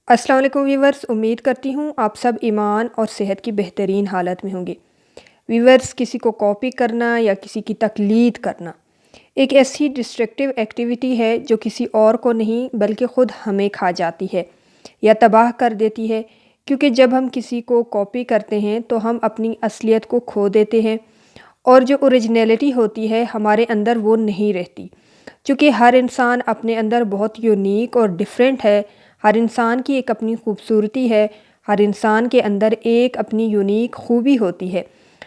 السلام علیکم ویورز، امید کرتی ہوں آپ سب ایمان اور صحت کی بہترین حالت میں ہوں گے۔ ویورز، کسی کو کاپی کرنا یا کسی کی تقلید کرنا ایک ایسی ڈسٹرکٹیو ایکٹیویٹی ہے جو کسی اور کو نہیں بلکہ خود ہمیں کھا جاتی ہے یا تباہ کر دیتی ہے، کیونکہ جب ہم کسی کو کاپی کرتے ہیں تو ہم اپنی اصلیت کو کھو دیتے ہیں اور جو اوریجنلٹی ہوتی ہے ہمارے اندر وہ نہیں رہتی۔ چونکہ ہر انسان اپنے اندر بہت یونیک اور ڈیفرنٹ ہے، ہر انسان کی ایک اپنی خوبصورتی ہے، ہر انسان کے اندر ایک اپنی یونیک خوبی ہوتی ہے،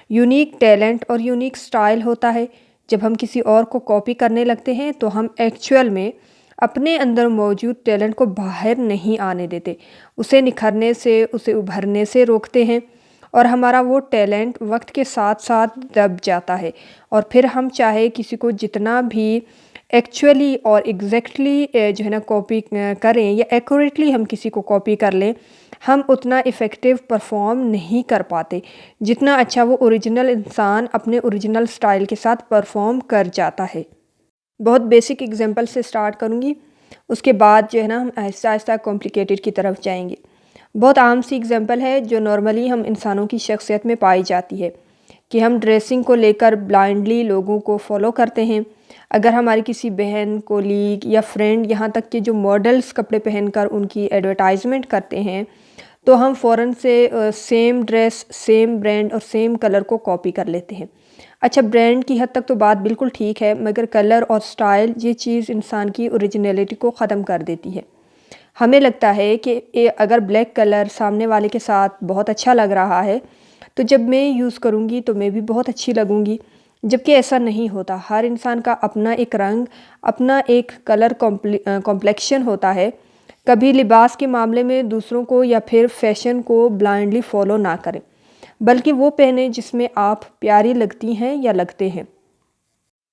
یونیک ٹیلنٹ اور یونیک سٹائل ہوتا ہے۔ جب ہم کسی اور کو کاپی کرنے لگتے ہیں تو ہم ایکچوئل میں اپنے اندر موجود ٹیلنٹ کو باہر نہیں آنے دیتے، اسے نکھرنے سے، اسے ابھرنے سے روکتے ہیں، اور ہمارا وہ ٹیلنٹ وقت کے ساتھ ساتھ دب جاتا ہے، اور پھر ہم چاہے کسی کو جتنا بھی ایکچولی اور ایگزیکٹلی جو ہے نا کاپی کریں یا ایکوریٹلی ہم کسی کو کاپی کر لیں، ہم اتنا افیکٹو پرفارم نہیں کر پاتے جتنا اچھا وہ اوریجنل انسان اپنے اوریجنل سٹائل کے ساتھ پرفارم کر جاتا ہے۔ بہت بیسک ایگزامپل سے سٹارٹ کروں گی، اس کے بعد جو ہے نا ہم آہستہ آہستہ کمپلیکیٹڈ کی طرف جائیں گے۔ بہت عام سی ایگزامپل ہے جو نارملی ہم انسانوں کی شخصیت میں پائی جاتی ہے کہ ہم ڈریسنگ کو لے کر بلائنڈلی لوگوں کو فالو کرتے ہیں۔ اگر ہماری کسی بہن، کولیگ یا فرینڈ، یہاں تک کہ جو ماڈلز کپڑے پہن کر ان کی ایڈورٹائزمنٹ کرتے ہیں، تو ہم فوراً سے سیم ڈریس، سیم برانڈ اور سیم کلر کو کاپی کر لیتے ہیں۔ اچھا، برانڈ کی حد تک تو بات بالکل ٹھیک ہے، مگر کلر اور سٹائل یہ چیز انسان کی اوریجنلٹی کو ختم کر دیتی ہے۔ ہمیں لگتا ہے کہ اگر بلیک کلر سامنے والے کے ساتھ بہت اچھا لگ رہا ہے تو جب میں یوز کروں گی تو میں بھی بہت اچھی لگوں گی، جبکہ ایسا نہیں ہوتا۔ ہر انسان کا اپنا ایک رنگ، اپنا ایک کلر کمپلیکشن ہوتا ہے۔ کبھی لباس کے معاملے میں دوسروں کو یا پھر فیشن کو بلائنڈلی فالو نہ کریں، بلکہ وہ پہنیں جس میں آپ پیاری لگتی ہیں یا لگتے ہیں۔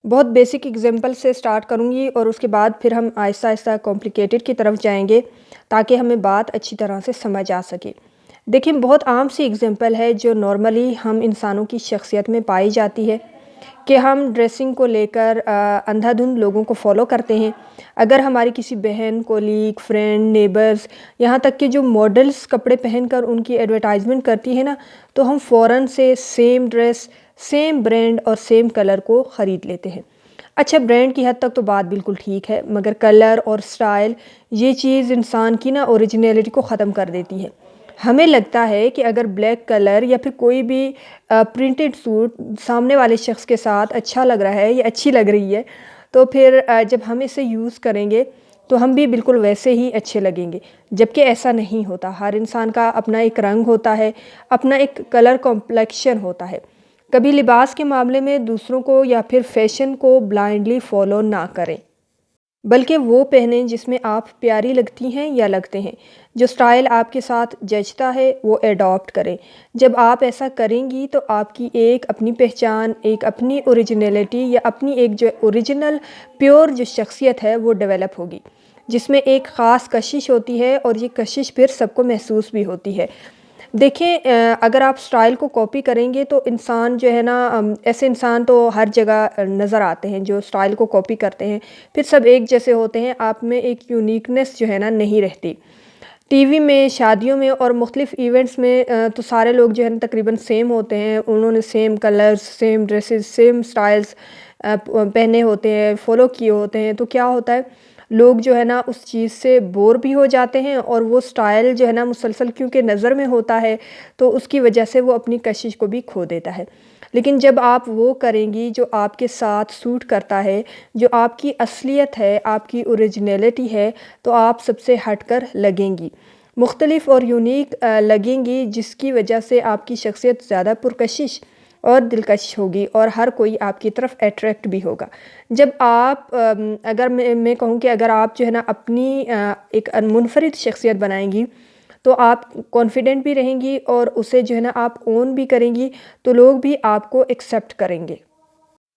بہت بیسک ایگزامپل سے سٹارٹ کروں گی اور اس کے بعد پھر ہم آہستہ آہستہ کمپلیکیٹڈ کی طرف جائیں گے تاکہ ہمیں بات اچھی طرح سے سمجھ آ سکے۔ دیکھیں، بہت عام سی ایگزامپل ہے جو نارملی ہم انسانوں کی شخصیت میں پائی جاتی ہے کہ ہم ڈریسنگ کو لے کر اندھا دھند لوگوں کو فالو کرتے ہیں۔ اگر ہماری کسی بہن، کولیگ، فرینڈ، نیبرز، یہاں تک کہ جو ماڈلز کپڑے پہن کر ان کی ایڈورٹائزمنٹ کرتی ہے نا، تو ہم فوراً سے سیم ڈریس، سیم برانڈ اور سیم کلر کو خرید لیتے ہیں۔ اچھا، برانڈ کی حد تک تو بات بالکل ٹھیک ہے، مگر کلر اور سٹائل یہ چیز انسان کی نا اوریجنلٹی کو ختم کر دیتی ہے۔ ہمیں لگتا ہے کہ اگر بلیک کلر یا پھر کوئی بھی پرنٹڈ سوٹ سامنے والے شخص کے ساتھ اچھا لگ رہا ہے یا اچھی لگ رہی ہے، تو پھر جب ہم اسے یوز کریں گے تو ہم بھی بالکل ویسے ہی اچھے لگیں گے، جبکہ ایسا نہیں ہوتا۔ ہر انسان کا اپنا ایک رنگ ہوتا ہے، اپنا ایک کلر کمپلیکشن ہوتا ہے۔ کبھی لباس کے معاملے میں دوسروں کو یا پھر فیشن کو بلائنڈلی فالو نہ کریں، بلکہ وہ پہنیں جس میں آپ پیاری لگتی ہیں یا لگتے ہیں، جو سٹائل آپ کے ساتھ جچتا ہے وہ ایڈاپٹ کریں۔ جب آپ ایسا کریں گی تو آپ کی ایک اپنی پہچان، ایک اپنی اوریجنلٹی یا اپنی ایک جو اوریجنل پیور جو شخصیت ہے وہ ڈیولپ ہوگی، جس میں ایک خاص کشش ہوتی ہے، اور یہ کشش پھر سب کو محسوس بھی ہوتی ہے۔ دیکھیں، اگر آپ سٹائل کو کاپی کریں گے تو انسان جو ہے نا، ایسے انسان تو ہر جگہ نظر آتے ہیں جو سٹائل کو کاپی کرتے ہیں، پھر سب ایک جیسے ہوتے ہیں، آپ میں ایک یونیکنیس جو ہے نا نہیں رہتی۔ ٹی وی میں، شادیوں میں اور مختلف ایونٹس میں تو سارے لوگ جو ہے نا تقریباً سیم ہوتے ہیں، انہوں نے same colours, same dresses, same styles پہنے ہوتے ہیں، فالو کیے ہوتے ہیں، تو کیا ہوتا ہے، لوگ جو ہے نا اس چیز سے بور بھی ہو جاتے ہیں، اور وہ سٹائل جو ہے نا مسلسل کیونکہ نظر میں ہوتا ہے تو اس کی وجہ سے وہ اپنی کشش کو بھی کھو دیتا ہے۔ لیکن جب آپ وہ کریں گی جو آپ کے ساتھ سوٹ کرتا ہے، جو آپ کی اصلیت ہے، آپ کی اوریجنلٹی ہے، تو آپ سب سے ہٹ کر لگیں گی، مختلف اور یونیک لگیں گی، جس کی وجہ سے آپ کی شخصیت زیادہ پرکشش اور دلکش ہوگی، اور ہر کوئی آپ کی طرف اٹریکٹ بھی ہوگا۔ جب آپ اگر میں کہوں کہ اگر آپ جو ہے نا اپنی ایک منفرد شخصیت بنائیں گی تو آپ کانفیڈنٹ بھی رہیں گی، اور اسے جو ہے نا آپ اون بھی کریں گی، تو لوگ بھی آپ کو ایکسیپٹ کریں گے۔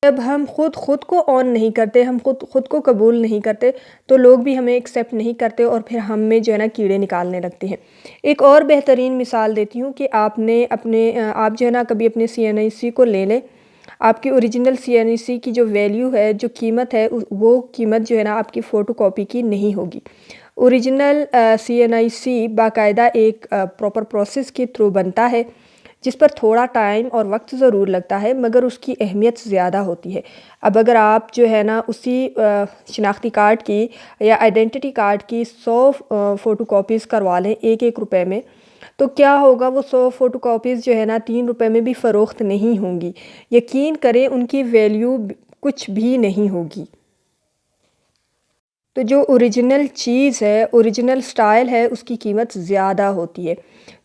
جب ہم خود کو آن نہیں کرتے، ہم خود کو قبول نہیں کرتے، تو لوگ بھی ہمیں ایکسیپٹ نہیں کرتے، اور پھر ہم میں جو ہے نا کیڑے نکالنے لگتے ہیں۔ ایک اور بہترین مثال دیتی ہوں کہ آپ جو ہے نا کبھی اپنے CNIC کو لے لیں۔ آپ کی اوریجنل CNIC کی جو ویلیو ہے، جو قیمت ہے، وہ قیمت جو ہے نا آپ کی فوٹو کاپی کی نہیں ہوگی۔ اوریجنل CNIC باقاعدہ ایک پراپر پروسیس کے تھرو بنتا ہے جس پر تھوڑا ٹائم اور وقت ضرور لگتا ہے، مگر اس کی اہمیت زیادہ ہوتی ہے۔ اب اگر آپ جو ہے نا اسی شناختی کارڈ کی یا آئیڈینٹی کارڈ کی 100 فوٹو کاپیز کروا لیں 1 روپے میں، تو کیا ہوگا؟ وہ 100 فوٹو کاپیز جو ہے نا 3 روپے میں بھی فروخت نہیں ہوں گی۔ یقین کریں ان کی ویلیو کچھ بھی نہیں ہوگی۔ تو جو اوریجنل چیز ہے، اوریجنل سٹائل ہے، اس کی قیمت زیادہ ہوتی ہے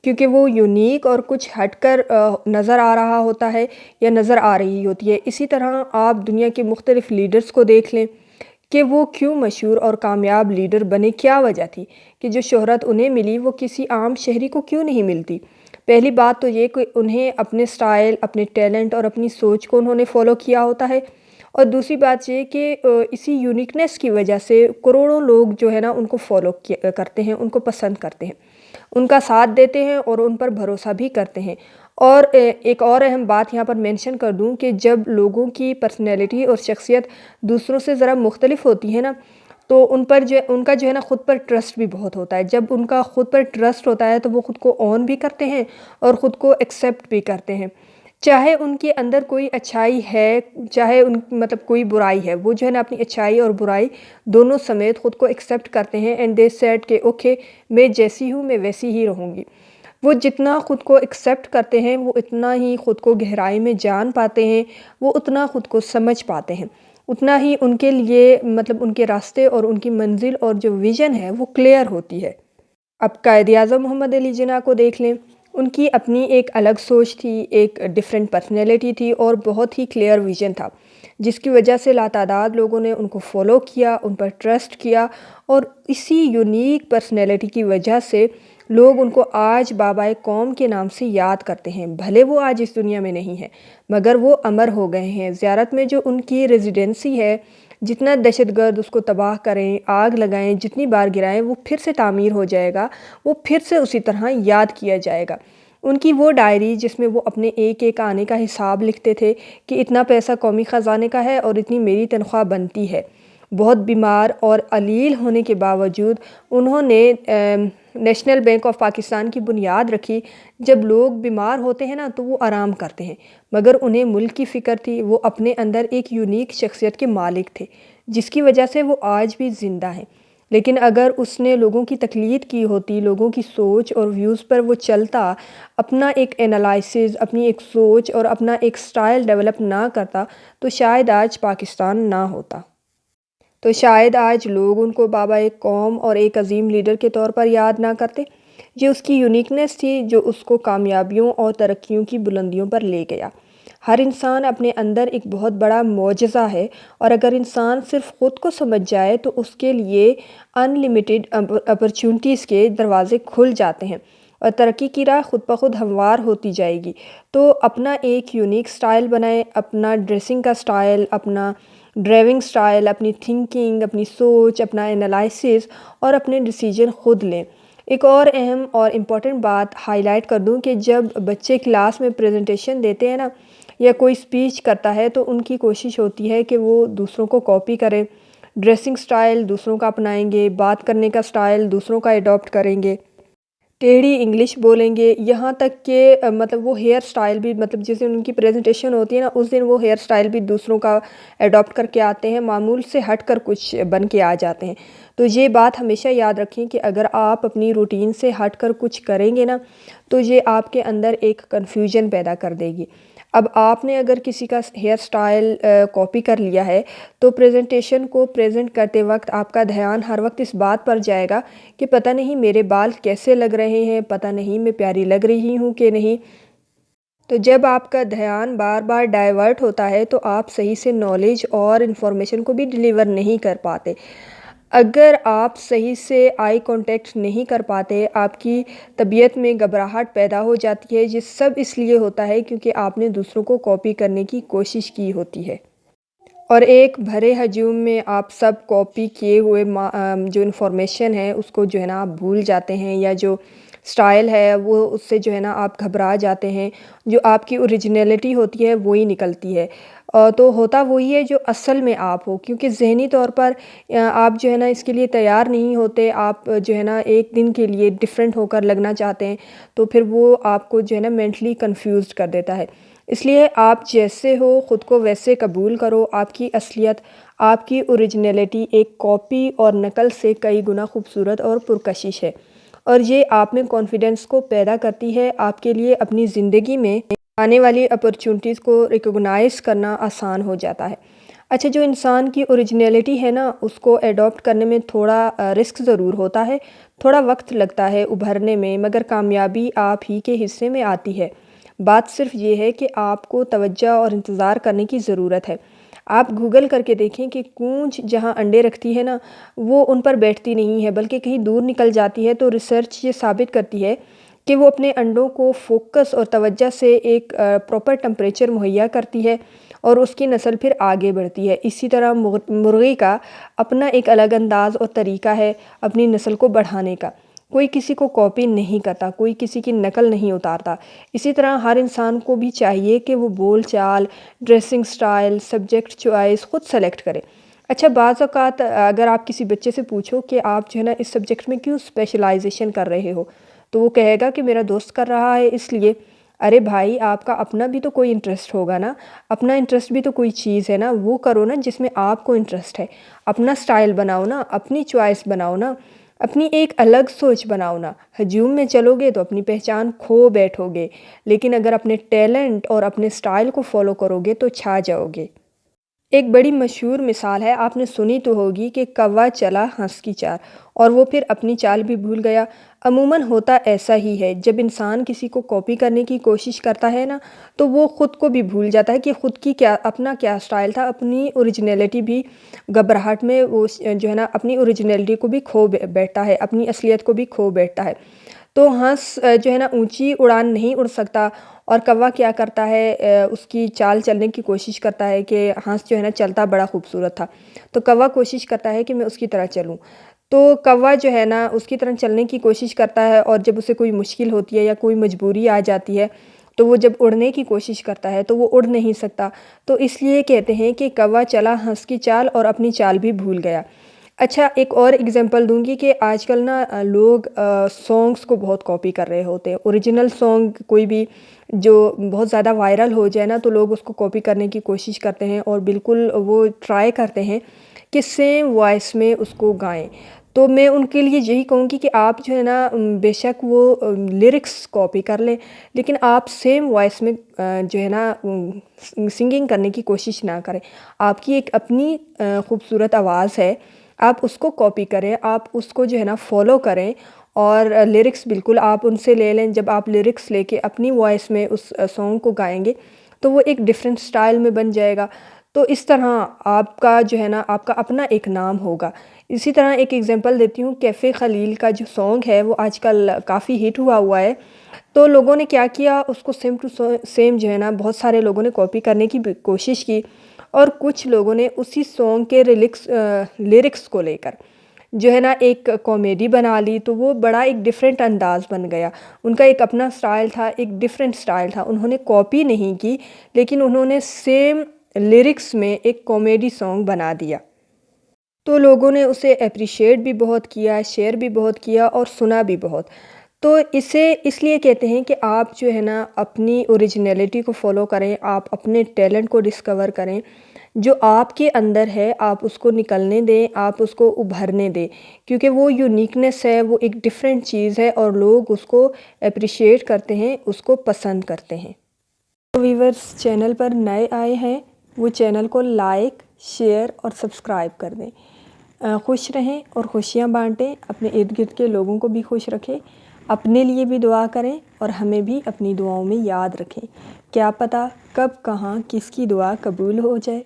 کیونکہ وہ یونیک اور کچھ ہٹ کر نظر آ رہا ہوتا ہے یا نظر آ رہی ہوتی ہے۔ اسی طرح آپ دنیا کے مختلف لیڈرز کو دیکھ لیں کہ وہ کیوں مشہور اور کامیاب لیڈر بنے، کیا وجہ تھی کہ جو شہرت انہیں ملی وہ کسی عام شہری کو کیوں نہیں ملتی؟ پہلی بات تو یہ کہ انہیں اپنے سٹائل، اپنے ٹیلنٹ اور اپنی سوچ کو انہوں نے فالو کیا ہوتا ہے، اور دوسری بات یہ کہ اسی یونیکنیس کی وجہ سے کروڑوں لوگ جو ہے نا ان کو فالو کرتے ہیں، ان کو پسند کرتے ہیں، ان کا ساتھ دیتے ہیں اور ان پر بھروسہ بھی کرتے ہیں۔ اور ایک اور اہم بات یہاں پر مینشن کر دوں کہ جب لوگوں کی پرسنالٹی اور شخصیت دوسروں سے ذرا مختلف ہوتی ہے نا، تو ان کا جو ہے نا خود پر ٹرسٹ بھی بہت ہوتا ہے۔ جب ان کا خود پر ٹرسٹ ہوتا ہے تو وہ خود کو اون بھی کرتے ہیں اور خود کو ایکسیپٹ بھی کرتے ہیں، چاہے ان کے اندر کوئی اچھائی ہے، چاہے کوئی برائی ہے، وہ جو ہے نا اپنی اچھائی اور برائی دونوں سمیت خود کو ایکسیپٹ کرتے ہیں، اینڈ دے سیڈ کہ اوکے میں جیسی ہوں میں ویسی ہی رہوں گی۔ وہ جتنا خود کو ایکسیپٹ کرتے ہیں وہ اتنا ہی خود کو گہرائی میں جان پاتے ہیں، وہ اتنا خود کو سمجھ پاتے ہیں، اتنا ہی ان کے لیے ان کے راستے اور ان کی منزل اور جو ویژن ہے وہ کلیئر ہوتی ہے۔ اب قائد اعظم محمد علی جناح کو دیکھ لیں، ان کی اپنی ایک الگ سوچ تھی، ایک ڈیفرنٹ پرسنالٹی تھی اور بہت ہی کلیئر ویژن تھا، جس کی وجہ سے لاتعداد لوگوں نے ان کو فالو کیا، ان پر ٹرسٹ کیا، اور اسی یونیک پرسنالٹی کی وجہ سے لوگ ان کو آج بابائے قوم کے نام سے یاد کرتے ہیں۔ بھلے وہ آج اس دنیا میں نہیں ہیں مگر وہ امر ہو گئے ہیں۔ زیارت میں جو ان کی ریزیڈنسی ہے، جتنا دہشت گرد اس کو تباہ کریں، آگ لگائیں، جتنی بار گرائیں، وہ پھر سے تعمیر ہو جائے گا، وہ پھر سے اسی طرح یاد کیا جائے گا۔ ان کی وہ ڈائری جس میں وہ اپنے ایک ایک آنے کا حساب لکھتے تھے کہ اتنا پیسہ قومی خزانے کا ہے اور اتنی میری تنخواہ بنتی ہے۔ بہت بیمار اور علیل ہونے کے باوجود انہوں نے نیشنل بینک آف پاکستان کی بنیاد رکھی۔ جب لوگ بیمار ہوتے ہیں نا تو وہ آرام کرتے ہیں، مگر انہیں ملک کی فکر تھی، وہ اپنے اندر ایک یونیک شخصیت کے مالک تھے جس کی وجہ سے وہ آج بھی زندہ ہیں۔ لیکن اگر اس نے لوگوں کی تقلید کی ہوتی، لوگوں کی سوچ اور ویوز پر وہ چلتا، اپنا ایک انالائسز، اپنی ایک سوچ اور اپنا ایک سٹائل ڈیولپ نہ کرتا، تو شاید آج پاکستان نہ ہوتا۔ تو شاید آج لوگ ان کو بابا ایک قوم اور ایک عظیم لیڈر کے طور پر یاد نہ کرتے۔ یہ اس کی یونیکنیس تھی جو اس کو کامیابیوں اور ترقیوں کی بلندیوں پر لے گیا۔ ہر انسان اپنے اندر ایک بہت بڑا معجزہ ہے، اور اگر انسان صرف خود کو سمجھ جائے تو اس کے لیے ان لیمیٹڈ اپرچونٹیز کے دروازے کھل جاتے ہیں اور ترقی کی راہ خود بخود ہموار ہوتی جائے گی۔ تو اپنا ایک یونیک سٹائل بنائیں، اپنا ڈریسنگ کا سٹائل، اپنا ڈرائیونگ سٹائل، اپنی تھنکنگ، اپنی سوچ، اپنا انالائسس اور اپنے ڈیسیجن خود لیں۔ ایک اور اہم اور امپورٹنٹ بات ہائی لائٹ کر دوں کہ جب بچے کلاس میں پریزنٹیشن دیتے ہیں نا یا کوئی سپیچ کرتا ہے تو ان کی کوشش ہوتی ہے کہ وہ دوسروں کو کاپی کریں، ڈریسنگ سٹائل دوسروں کا اپنائیں گے، بات کرنے کا سٹائل دوسروں کا اڈاپٹ کریں گے، ٹیڑھی انگلش بولیں گے، یہاں تک کہ وہ ہیئر سٹائل بھی جس دن ان کی پریزنٹیشن ہوتی ہے نا اس دن وہ ہیئر سٹائل بھی دوسروں کا اڈاپٹ کر کے آتے ہیں، معمول سے ہٹ کر کچھ بن کے آ جاتے ہیں۔ تو یہ بات ہمیشہ یاد رکھیں کہ اگر آپ اپنی روٹین سے ہٹ کر کچھ کریں گے نا تو یہ آپ کے اندر ایک کنفیوژن پیدا کر دے گی۔ اب آپ نے اگر کسی کا ہیئر سٹائل کاپی کر لیا ہے تو پریزنٹیشن کو پریزنٹ کرتے وقت آپ کا دھیان ہر وقت اس بات پر جائے گا کہ پتہ نہیں میرے بال کیسے لگ رہے ہیں، پتہ نہیں میں پیاری لگ رہی ہوں کہ نہیں۔ تو جب آپ کا دھیان بار بار ڈائیورٹ ہوتا ہے تو آپ صحیح سے نالج اور انفارمیشن کو بھی ڈیلیور نہیں کر پاتے۔ اگر آپ صحیح سے آئی کانٹیکٹ نہیں کر پاتے، آپ کی طبیعت میں گھبراہٹ پیدا ہو جاتی ہے۔ یہ سب اس لیے ہوتا ہے کیونکہ آپ نے دوسروں کو کاپی کرنے کی کوشش کی ہوتی ہے، اور ایک بھرے ہجوم میں آپ سب کاپی کیے ہوئے جو انفارمیشن ہے اس کو جو ہے نا آپ بھول جاتے ہیں، یا جو سٹائل ہے وہ اس سے جو ہے نا آپ گھبرا جاتے ہیں، جو آپ کی اوریجنلٹی ہوتی ہے وہی نکلتی ہے۔ تو ہوتا وہی ہے جو اصل میں آپ ہو، کیونکہ ذہنی طور پر آپ جو ہے نا اس کے لیے تیار نہیں ہوتے، آپ جو ہے نا ایک دن کے لیے ڈیفرنٹ ہو کر لگنا چاہتے ہیں، تو پھر وہ آپ کو جو ہے نا مینٹلی کنفیوزڈ کر دیتا ہے۔ اس لیے آپ جیسے ہو خود کو ویسے قبول کرو، آپ کی اصلیت، آپ کی اوریجنلٹی ایک کاپی اور نقل سے کئی گنا خوبصورت اور پرکشش ہے، اور یہ آپ میں کانفیڈنس کو پیدا کرتی ہے، آپ کے لیے اپنی زندگی میں آنے والی اپرچونٹیز کو ریکگنائز کرنا آسان ہو جاتا ہے۔ اچھا، جو انسان کی اوریجنلٹی ہے نا اس کو ایڈاپٹ کرنے میں تھوڑا رسک ضرور ہوتا ہے، تھوڑا وقت لگتا ہے ابھرنے میں، مگر کامیابی آپ ہی کے حصے میں آتی ہے۔ بات صرف یہ ہے کہ آپ کو توجہ اور انتظار کرنے کی ضرورت ہے۔ آپ گوگل کر کے دیکھیں کہ کونچ جہاں انڈے رکھتی ہے نا وہ ان پر بیٹھتی نہیں ہے بلکہ کہیں دور نکل جاتی ہے، تو ریسرچ یہ ثابت کرتی ہے کہ وہ اپنے انڈوں کو فوکس اور توجہ سے ایک پراپر ٹمپریچر مہیا کرتی ہے اور اس کی نسل پھر آگے بڑھتی ہے۔ اسی طرح مرغی کا اپنا ایک الگ انداز اور طریقہ ہے اپنی نسل کو بڑھانے کا۔ کوئی کسی کو کاپی نہیں کرتا، کوئی کسی کی نقل نہیں اتارتا۔ اسی طرح ہر انسان کو بھی چاہیے کہ وہ بول چال، ڈریسنگ سٹائل، سبجیکٹ چوائس خود سلیکٹ کرے۔ اچھا، بعض اوقات اگر آپ کسی بچے سے پوچھو کہ آپ جو ہے نا اس سبجیکٹ میں کیوں اسپیشلائزیشن کر رہے ہو، تو وہ کہے گا کہ میرا دوست کر رہا ہے اس لیے۔ ارے بھائی، آپ کا اپنا بھی تو کوئی انٹرسٹ ہوگا نا، اپنا انٹرسٹ بھی تو کوئی چیز ہے نا، وہ کرو نا جس میں آپ کو انٹرسٹ ہے۔ اپنا سٹائل بناؤ نا، اپنی چوائس بناؤ نا، اپنی ایک الگ سوچ بناؤ نا۔ ہجوم میں چلو گے تو اپنی پہچان کھو بیٹھو گے، لیکن اگر اپنے ٹیلنٹ اور اپنے سٹائل کو فالو کرو گے تو چھا جاؤ گے۔ ایک بڑی مشہور مثال ہے، آپ نے سنی تو ہوگی کہ کوا چلا ہنس کی چال اور وہ پھر اپنی چال بھی بھول گیا۔ عموماً ہوتا ایسا ہی ہے، جب انسان کسی کو کاپی کرنے کی کوشش کرتا ہے نا تو وہ خود کو بھی بھول جاتا ہے کہ خود کی اپنا کیا سٹائل تھا، اپنی اوریجنلٹی بھی گھبراہٹ میں وہ جو ہے نا اپنی اوریجنلٹی کو بھی کھو بیٹھتا ہے، اپنی اصلیت کو بھی کھو بیٹھتا ہے۔ تو ہنس جو ہے نا اونچی اڑان نہیں اڑ سکتا، اور کوا کیا کرتا ہے، اس کی چال چلنے کی کوشش کرتا ہے کہ ہنس جو ہے نا چلتا بڑا خوبصورت تھا، تو کوا کوشش کرتا ہے کہ میں اس کی طرح چلوں۔ تو کوا جو ہے نا اس کی طرح چلنے کی کوشش کرتا ہے، اور جب اسے کوئی مشکل ہوتی ہے یا کوئی مجبوری آ جاتی ہے تو وہ جب اڑنے کی کوشش کرتا ہے تو وہ اڑ نہیں سکتا، تو اس لیے کہتے ہیں کہ کوا چلا ہنس کی چال اور اپنی چال بھی بھول گیا۔ اچھا، ایک اور اگزامپل دوں گی کہ آج کل نا لوگ سانگس کو بہت کاپی کر رہے ہوتے ہیں۔ اوریجنل سانگ کوئی بھی جو بہت زیادہ وائرل ہو جائے نا تو لوگ اس کو کاپی کرنے کی کوشش کرتے ہیں، اور بالکل وہ ٹرائی کرتے ہیں کہ سیم وائس میں اس کو گائیں۔ تو میں ان کے لیے یہی کہوں گی کہ آپ جو ہے نا بے شک وہ لیرکس کاپی کر لیں، لیکن آپ سیم وائس میں جو ہے نا سنگنگ کرنے کی کوشش نہ کریں۔ آپ کی ایک اپنی خوبصورت آواز ہے، آپ اس کو کاپی کریں، آپ اس کو جو ہے نا فالو کریں، اور لیرکس بالکل آپ ان سے لے لیں۔ جب آپ لیرکس لے کے اپنی وائس میں اس سانگ کو گائیں گے تو وہ ایک ڈیفرنٹ سٹائل میں بن جائے گا، تو اس طرح آپ کا جو ہے نا آپ کا اپنا ایک نام ہوگا۔ اسی طرح ایک ایگزامپل دیتی ہوں، کیفے خلیل کا جو سانگ ہے وہ آج کل کافی ہٹ ہوا ہے، تو لوگوں نے کیا کیا، اس کو سیم ٹو سیم جو ہے نا بہت سارے لوگوں نے کاپی کرنے کی کوشش کی، اور کچھ لوگوں نے اسی سانگ کے لیرکس کو لے کر جو ہے نا ایک کامیڈی بنا لی، تو وہ بڑا ایک ڈیفرنٹ انداز بن گیا۔ ان کا ایک اپنا سٹائل تھا، ایک ڈیفرنٹ سٹائل تھا، انہوں نے کاپی نہیں کی لیکن انہوں نے سیم لیرکس میں ایک کامیڈی سانگ بنا دیا، تو لوگوں نے اسے اپریشیٹ بھی بہت کیا، شیئر بھی بہت کیا، اور سنا بھی بہت۔ تو اسے اس لیے کہتے ہیں کہ آپ جو ہے نا اپنی اوریجنلٹی کو فالو کریں، آپ اپنے ٹیلنٹ کو ڈسکور کریں، جو آپ کے اندر ہے آپ اس کو نکلنے دیں، آپ اس کو ابھرنے دیں، کیونکہ وہ یونیکنیس ہے، وہ ایک ڈیفرنٹ چیز ہے، اور لوگ اس کو اپریشیٹ کرتے ہیں، اس کو پسند کرتے ہیں۔ ویورز چینل پر نئے آئے ہیں وہ چینل کو لائک، شیئر اور سبسکرائب کر دیں۔ خوش رہیں اور خوشیاں بانٹیں، اپنے ارد گرد کے لوگوں کو بھی خوش رکھیں، اپنے لیے بھی دعا کریں، اور ہمیں بھی اپنی دعاؤں میں یاد رکھیں۔ کیا پتہ کب کہاں کس کی دعا قبول ہو جائے۔